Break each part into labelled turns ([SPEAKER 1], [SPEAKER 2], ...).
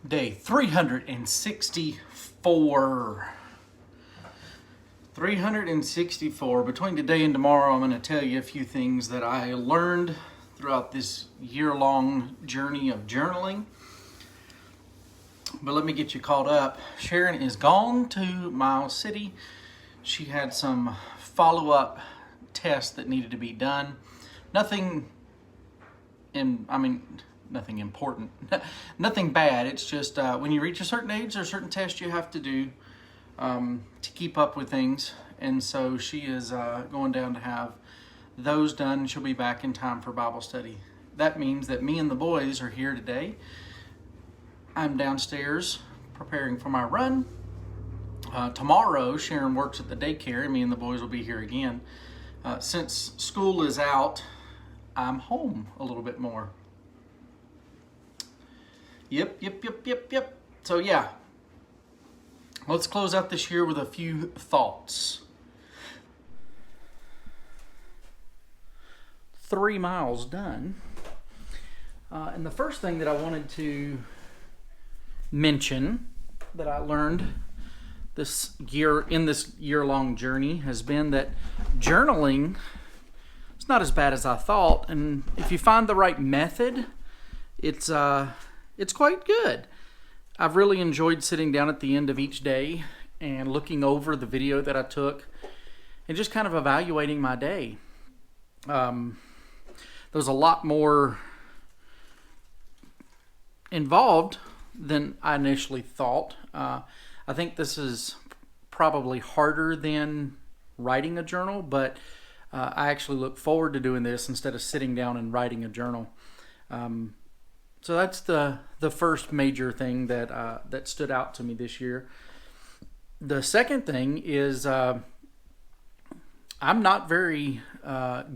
[SPEAKER 1] Day 364. 364. Between today and tomorrow, I'm going to tell you a few things that I learned throughout this year-long journey of journaling. But let me get you caught up. Sharon is gone to Miles City. She had some follow-up tests that needed to be done. Nothing important, nothing bad. It's just when you reach a certain age, there's certain tests you have to do to keep up with things. And so she is going down to have those done. She'll be back in time for Bible study. That means that me and the boys are here today. I'm downstairs preparing for my run. Tomorrow, Sharon works at the daycare, and me and the boys will be here again. Since school is out, I'm home a little bit more. Yep. So yeah, let's close out this year with a few thoughts. 3 miles done. And the first thing that I wanted to mention that I learned this year-long journey has been that journaling is not as bad as I thought. And if you find the right method, it's quite good. I've really enjoyed sitting down at the end of each day and looking over the video that I took and just kind of evaluating my day. There's a lot more involved than I initially thought. I think this is probably harder than writing a journal, but I actually look forward to doing this instead of sitting down and writing a journal. So that's the first major thing that stood out to me this year. The second thing is I'm not very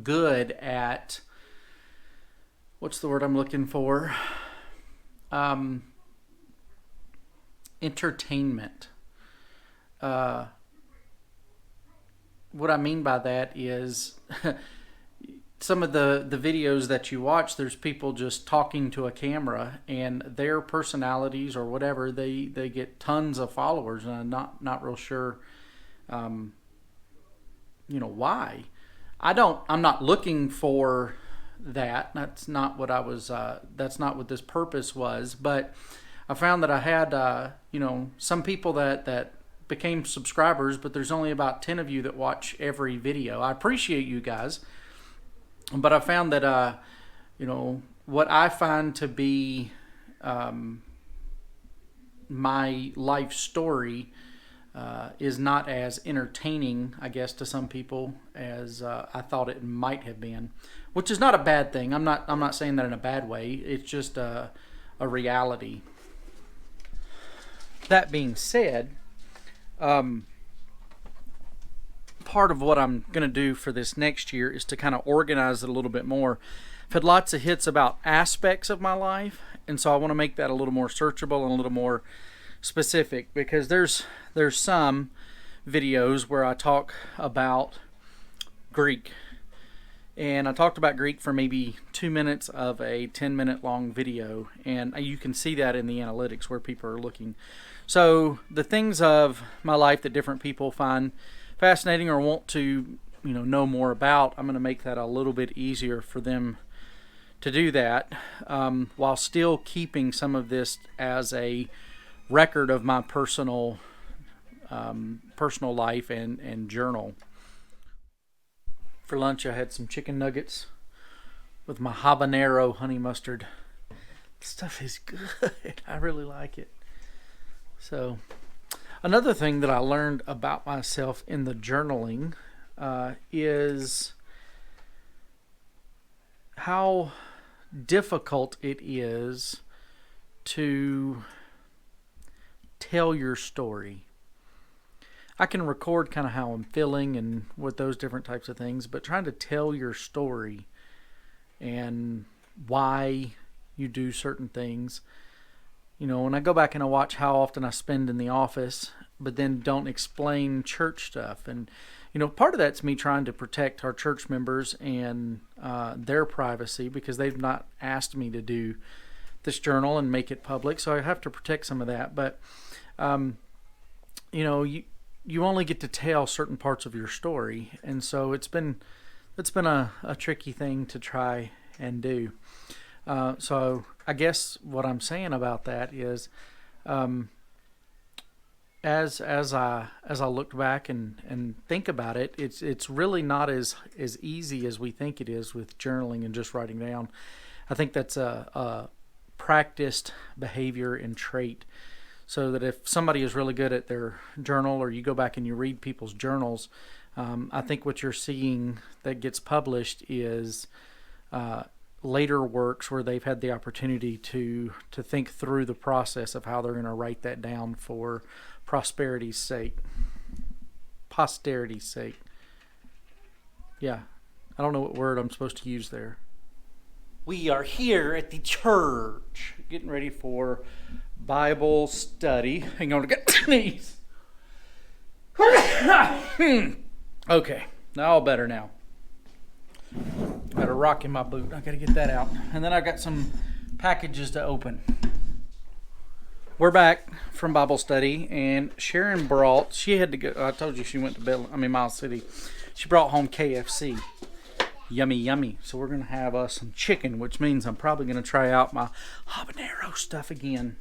[SPEAKER 1] good at, what's the word I'm looking for? Entertainment. What I mean by that is some of the videos that you watch, there's people just talking to a camera, and their personalities or whatever, they get tons of followers, and I'm not real sure why. I'm not looking for that. That's not what that's not what this purpose was, but I found that I had some people that became subscribers, but there's only about 10 of you that watch every video. I appreciate you guys. But I found that, what I find to be my life story is not as entertaining, I guess, to some people as I thought it might have been, which is not a bad thing. I'm not saying that in a bad way. It's just a reality. That being said, part of what I'm going to do for this next year is to kind of organize it a little bit more. I've had lots of hits about aspects of my life, and so I want to make that a little more searchable and a little more specific, because there's some videos where I talk about Greek, and I talked about Greek for maybe 2 minutes of a 10-minute long video, and you can see that in the analytics where people are looking. So the things of my life that different people find fascinating or want to know more about, I'm going to make that a little bit easier for them to do that, while still keeping some of this as a record of my personal life and journal. For lunch I had some chicken nuggets with my habanero honey mustard. This stuff is good. I really like it. So another thing that I learned about myself in the journaling is how difficult it is to tell your story. I can record kind of how I'm feeling and with those different types of things, but trying to tell your story and why you do certain things. When I go back and I watch how often I spend in the office, but then don't explain church stuff. And, part of that's me trying to protect our church members and their privacy, because they've not asked me to do this journal and make it public, so I have to protect some of that. But you only get to tell certain parts of your story, and so it's been a tricky thing to try and do. So I guess what I'm saying about that is, as I look back and think about it, it's really not as easy as we think it is with journaling and just writing down. I think that's a practiced behavior and trait. So that if somebody is really good at their journal, or you go back and you read people's journals, I think what you're seeing that gets published is later works where they've had the opportunity to think through the process of how they're going to write that down for posterity's sake. Yeah, I don't know what word I'm supposed to use there. We are here at the church, getting ready for Bible study. Hang on, I got to sneeze. Okay, all better now. Got a rock in my boot. I got to get that out. And then I got some packages to open. We're back from Bible study, and Sharon brought. She had to go. I told you she went to Miles City. She brought home KFC. Yummy, yummy. So we're gonna have some chicken, which means I'm probably gonna try out my habanero stuff again.